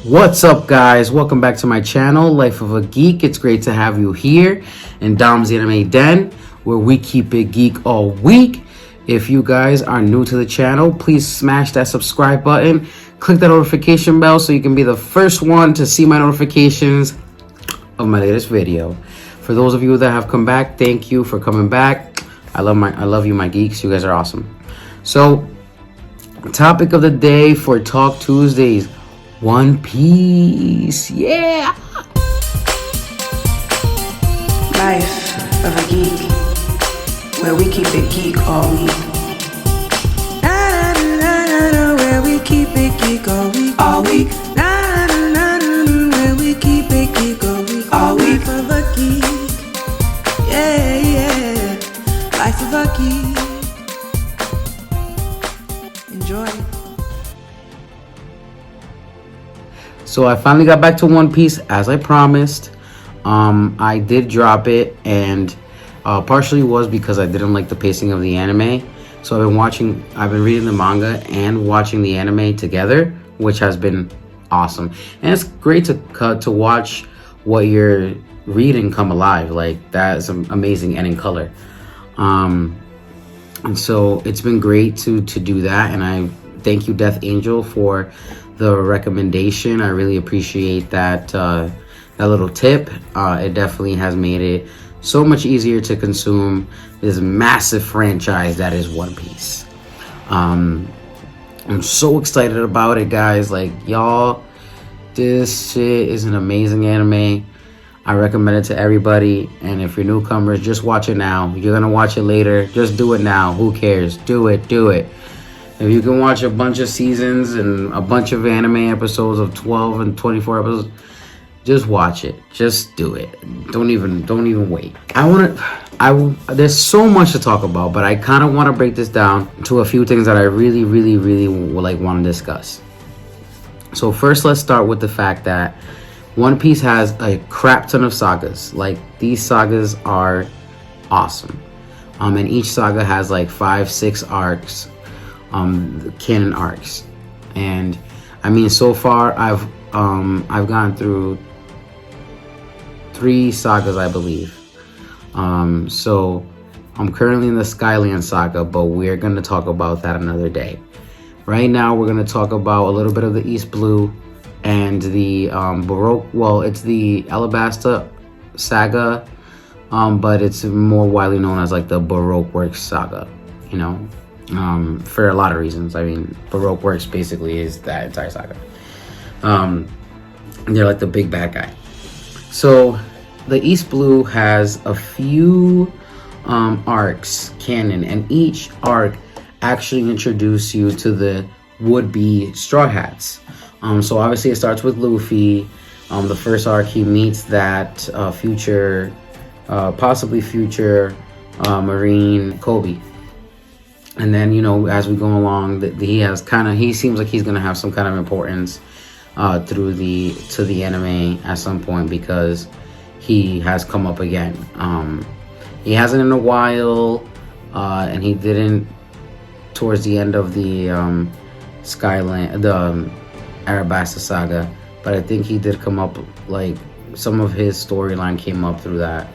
What's up, guys? Welcome back to my channel, Life of a Geek. It's great to have you here in Dom's Anime Den, where we keep it geek all week. If you guys are new to the channel, please smash that subscribe button, click that notification bell so you can be the first one to see my notifications of my latest video. For those of you that have come back, thank you for coming back. I love you, my geeks. You guys are awesome. So, topic of the day for Talk Tuesdays: One Piece. Yeah. Life of a geek, where we keep it geek all week. Where we keep it geek all week. All week. Where we keep it geek all week. All week. Life of a geek. Yeah, yeah. Life of a geek. Enjoy. So I finally got back to One Piece as I promised. I did drop it, and partially was because I didn't like the pacing of the anime. So I've been reading the manga and watching the anime together, which has been awesome. And it's great to watch what you're reading come alive. Like, that is amazing, and in color. And so it's been great to do that, and I thank you, Death Angel, for the recommendation. I really appreciate that that little tip. It definitely has made it so much easier to consume this massive franchise that is One Piece. I'm so excited about it, guys. Like, y'all, this shit is an amazing anime. I recommend it to everybody, and if you're newcomers, just watch it now. You're gonna watch it later, just do it now. Who cares? Do it. If you can watch a bunch of seasons and a bunch of anime episodes of 12 and 24 episodes, just watch it. Just do it. Don't even wait. There's so much to talk about, but I kind of want to break this down to a few things that I really want to discuss. So first, let's start with the fact that One Piece has a crap ton of sagas. Like, these sagas are awesome. And each saga has like 5-6 arcs. Canon arcs, and I mean, so far I've gone through 3 sagas, I believe. So I'm currently in the Skyland saga, but we're going to talk about that another day. Right now we're going to talk about a little bit of the East Blue and the Baroque. Well, it's the Alabasta saga, but it's more widely known as like the Baroque Works saga, you know. For a lot of reasons. I mean, Baroque Works basically is that entire saga. They're like the big bad guy. So the East Blue has a few arcs canon, and each arc actually introduces you to the would-be Straw Hats. So obviously it starts with Luffy. The first arc, he meets that possibly future Marine Kobe. And then, you know, as we go along, he seems like he's gonna have some kind of importance to the anime at some point, because he has come up again. He hasn't in a while, and he didn't towards the end of the Alabasta saga, but I think he did come up. Like, some of his storyline came up through the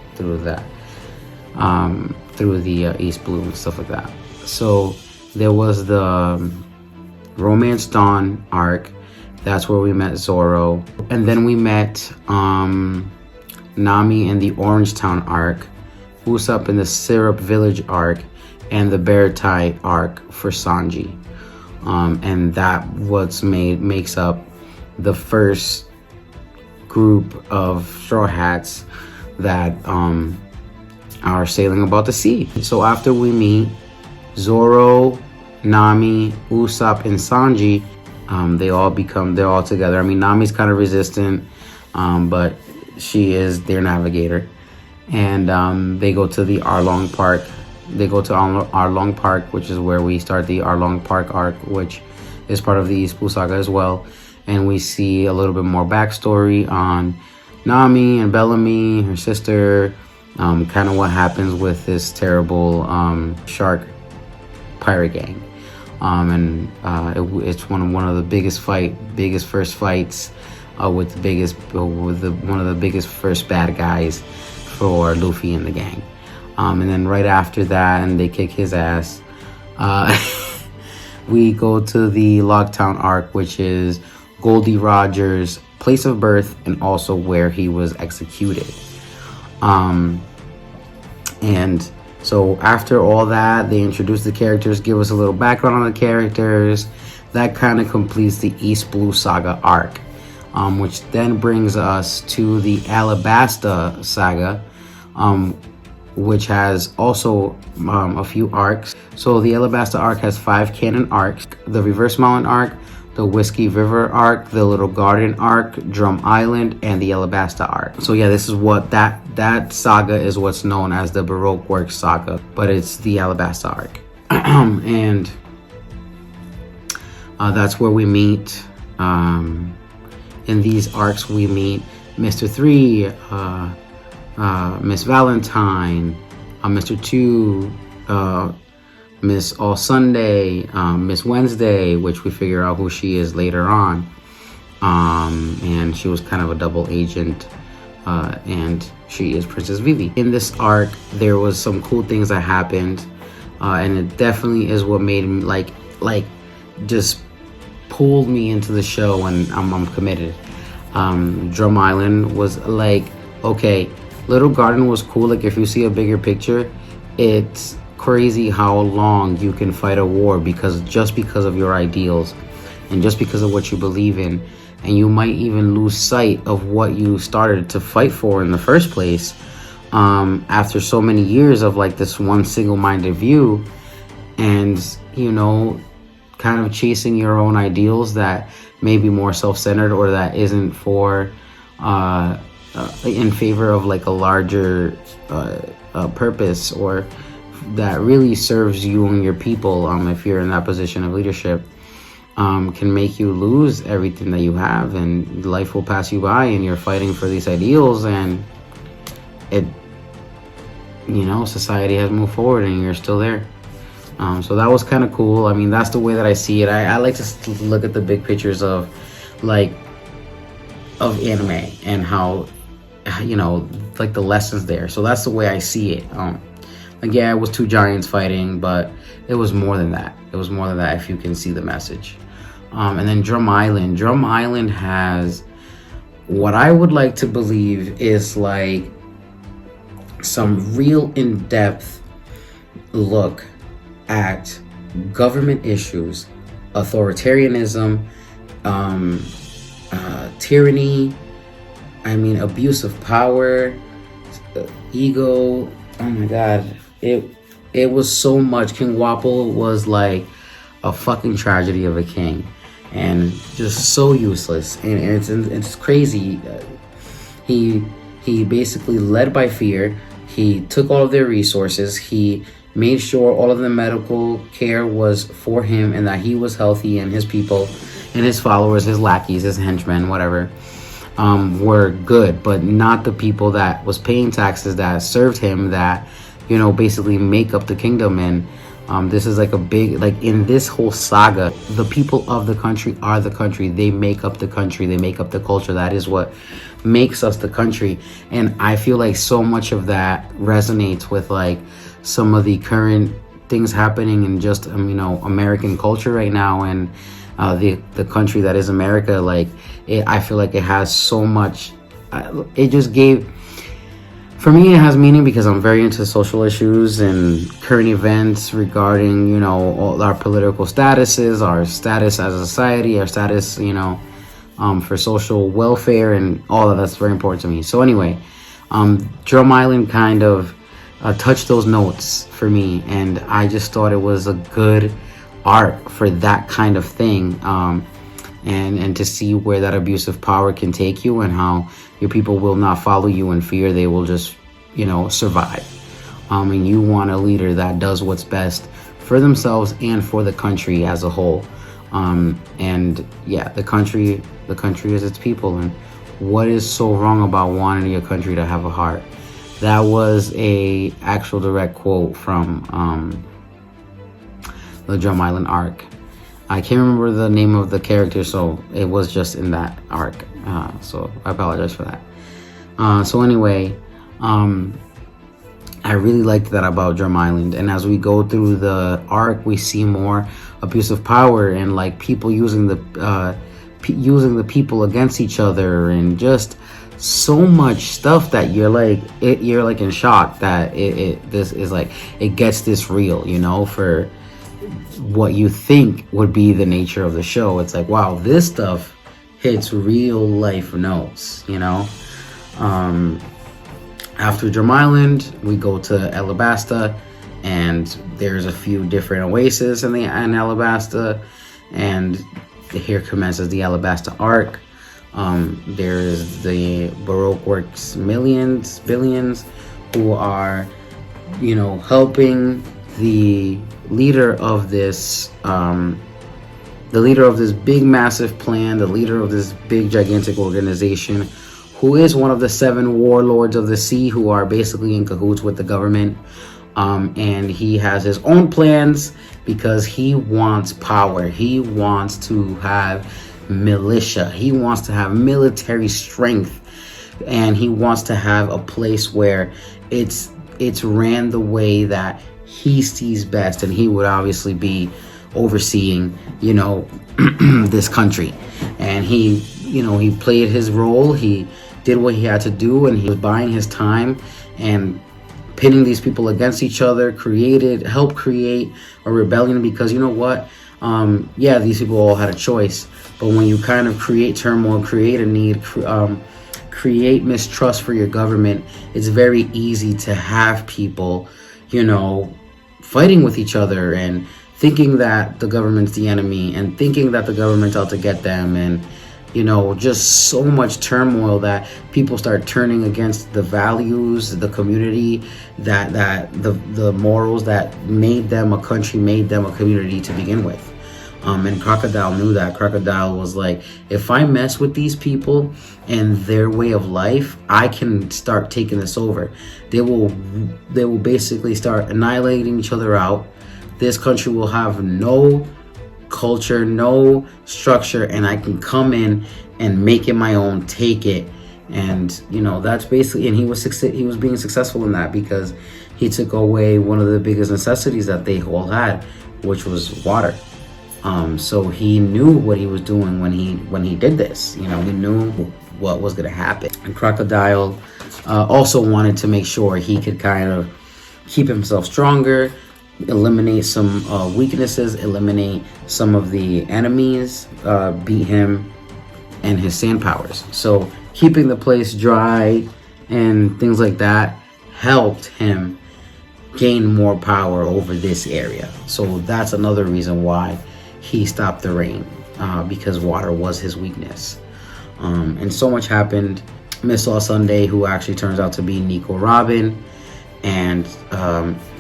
East Blue and stuff like that. So there was the Romance Dawn arc. That's where we met Zoro. And then we met Nami in the Orangetown arc, Usopp in the Syrup Village arc, and the Bear Tie arc for Sanji. And that makes up the first group of Straw Hats that are sailing about the sea. So after we meet Zoro, Nami, Usopp, and Sanji, they're all together. I mean, Nami's kind of resistant, but she is their navigator. And they go to the Arlong Park. They go to Arlong Park, which is where we start the Arlong Park arc, which is part of the East Blue saga as well. And we see a little bit more backstory on Nami and Bellamy, her sister, kind of what happens with this terrible shark pirate gang. It's one of the biggest first fights with one of the biggest first bad guys for Luffy and the gang. And then right after that, and they kick his ass, we go to the Logtown arc, which is Goldie Roger's place of birth and also where he was executed. And so after all that, they introduce the characters, give us a little background on the characters. That kind of completes the East Blue Saga arc, which then brings us to the Alabasta saga, which has also a few arcs. So the Alabasta arc has 5 canon arcs: the Reverse Mountain arc, the Whiskey River arc, the Little Garden arc, Drum Island, and the Alabasta arc. So yeah, this is what that saga is what's known as the Baroque Works saga, but it's the Alabasta arc. And that's where we meet, in these arcs we meet Mr. 3, Miss Valentine, Mr. 2, Miss All Sunday, Miss Wednesday, which we figure out who she is later on. And she was kind of a double agent, and she is Princess Vivi. In this arc, there was some cool things that happened, and it definitely is what made me like just pulled me into the show, and I'm committed. Drum Island was like, okay, Little Garden was cool. Like, if you see a bigger picture, it's crazy how long you can fight a war because of your ideals and just because of what you believe in, and you might even lose sight of what you started to fight for in the first place, after so many years of like this one single-minded view, and kind of chasing your own ideals that may be more self-centered or that isn't for in favor of like a larger purpose, or that really serves you and your people, if you're in that position of leadership, can make you lose everything that you have, and life will pass you by, and you're fighting for these ideals, and society has moved forward and you're still there. So that was kind of cool. I mean, that's the way that I see it. I like to look at the big pictures of anime and how, like the lessons there. So that's the way I see it. Yeah, it was 2 giants fighting, but it was more than that. It was more than that if you can see the message. And then Drum Island. Drum Island has what I would like to believe is like some real in-depth look at government issues, authoritarianism, tyranny, abuse of power, ego. Oh my god, it was so much. King Wapol was like a fucking tragedy of a king, and just so useless, and it's crazy. He basically led by fear. He took all of their resources. He made sure all of the medical care was for him and that he was healthy, and his people and his followers, his lackeys, his henchmen, whatever, were good, but not the people that was paying taxes, that served him, that basically make up the kingdom. And this is like a big, like in this whole saga, the people of the country are the country. They make up the country. They make up the culture. That is what makes us the country. And I feel like so much of that resonates with like some of the current things happening in just American culture right now, and the country that is America. Like I feel like it has so much. It just gave. For me, it has meaning because I'm very into social issues and current events regarding, all our political statuses, our status as a society, our status, for social welfare and all of that's very important to me. So anyway, Drum Island kind of touched those notes for me, and I just thought it was a good arc for that kind of thing, and to see where that abuse of power can take you, and how your people will not follow you in fear. They will just, survive. And you want a leader that does what's best for themselves and for the country as a whole. And yeah, the country is its people. And what is so wrong about wanting your country to have a heart? That was a actual direct quote from the Drum Island arc. I can't remember the name of the character, so it was just in that arc. So I apologize for that. So anyway, I really liked that about Drum Island. And as we go through the arc, we see more abuse of power and like people using the people against each other, and just so much stuff that you're like in shock that this is like, it gets this real, you know, for what you think would be the nature of the show. It's like, wow, this stuff hits real life notes, you know. After Drum Island, we go to Alabasta, and there's a few different oases in Alabasta, and here commences the Alabasta arc. There's the Baroque Works billions who are, you know, helping the leader of this big massive plan, the leader of this big gigantic organization, who is one of the 7 warlords of the sea, who are basically in cahoots with the government. And he has his own plans because he wants power. He wants to have militia. He wants to have military strength, and he wants to have a place where it's ran the way that he sees best, and he would obviously be overseeing, you know, this country. And he played his role. He did what he had to do, and he was buying his time and pitting these people against each other, helped create a rebellion, because you know what, yeah, these people all had a choice, but when you kind of create turmoil, create a need, create mistrust for your government, it's very easy to have people, you know, fighting with each other and thinking that the government's the enemy and thinking that the government's out to get them, and you know, just so much turmoil that people start turning against the values, the community, that the morals that made them a country, made them a community to begin with. And Crocodile knew that. Crocodile was like, if I mess with these people and their way of life, I can start taking this over. They will basically start annihilating each other out. This country will have no culture, no structure, and I can come in and make it my own, take it. And you know, that's basically, and he was being successful in that, because he took away one of the biggest necessities that they all had, which was water. So he knew what he was doing when he did this. You know, he knew what was going to happen. And Crocodile also wanted to make sure he could kind of keep himself stronger, eliminate some weaknesses, eliminate some of the enemies, beat him and his sand powers. So keeping the place dry and things like that helped him gain more power over this area. So that's another reason why he stopped the rain, because water was his weakness. And so much happened. Miss All Sunday, who actually turns out to be Nico Robin, and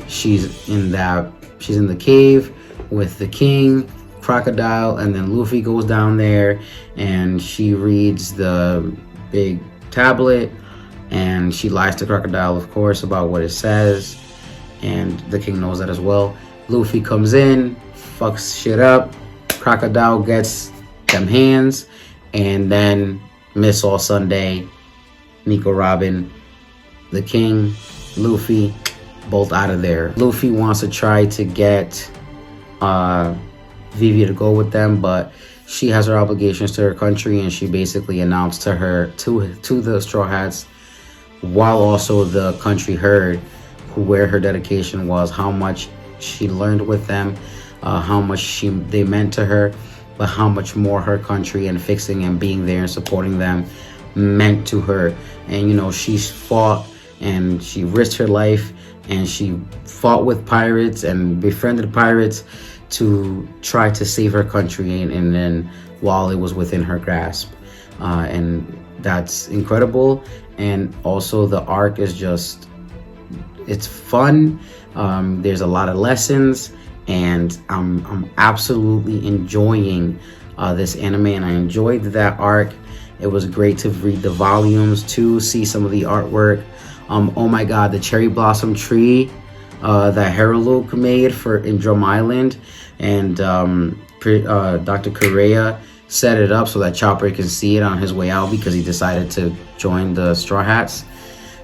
she's in the cave with the king, Crocodile, and then Luffy goes down there and she reads the big tablet, and she lies to Crocodile, of course, about what it says, and the king knows that as well. Luffy comes in, fucks shit up, Crocodile gets them hands, and then Miss All Sunday, Nico Robin, the king, Luffy, both out of there. Luffy wants to try to get Vivi to go with them, but she has her obligations to her country, and she basically announced to the Straw Hats, while also the country heard where her dedication was, how much she learned with them, how much they meant to her, but how much more her country and fixing and being there and supporting them meant to her. And you know, she fought and she risked her life, and she fought with pirates and befriended pirates to try to save her country, and then while it was within her grasp. And that's incredible. And also the arc is just, it's fun. There's a lot of lessons, and I'm absolutely enjoying this anime, and I enjoyed that arc. It was great to read the volumes, to see some of the artwork. Oh my god, the cherry blossom tree that Luke made in Drum Island, and Dr. Correa set it up so that Chopper can see it on his way out because he decided to join the Straw Hats.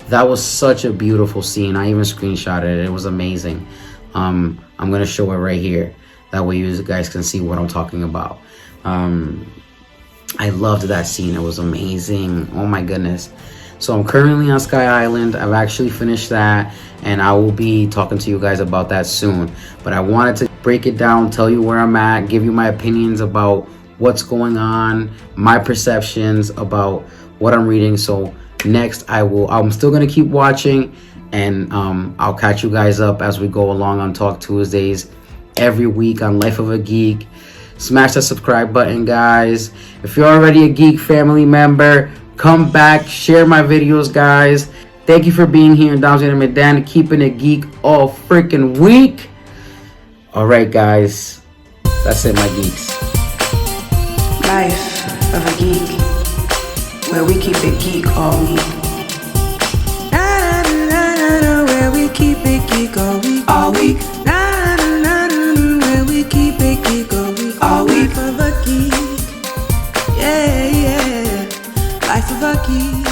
That was such a beautiful scene. I even screenshotted it. It was amazing. I'm gonna show it right here. That way you guys can see what I'm talking about. I loved that scene. It was amazing. Oh my goodness. So I'm currently on Sky Island. I've actually finished that, and I will be talking to you guys about that soon. But I wanted to break it down, tell you where I'm at, give you my opinions about what's going on, my perceptions about what I'm reading. So next I'm still gonna keep watching, and I'll catch you guys up as we go along on Talk Tuesdays every week on Life of a Geek. Smash that subscribe button, guys. If you're already a Geek family member, come back, share my videos, guys. Thank you for being here in Medan, keeping it geek all freaking week. All right, guys, that's it, my geeks. Life of a geek, where we keep it geek all week. Na na na na na, where we keep it geek all week. All week. Na na na na na, where we keep it geek all week. All week. Life of a geek, yeah yeah. Life of a geek.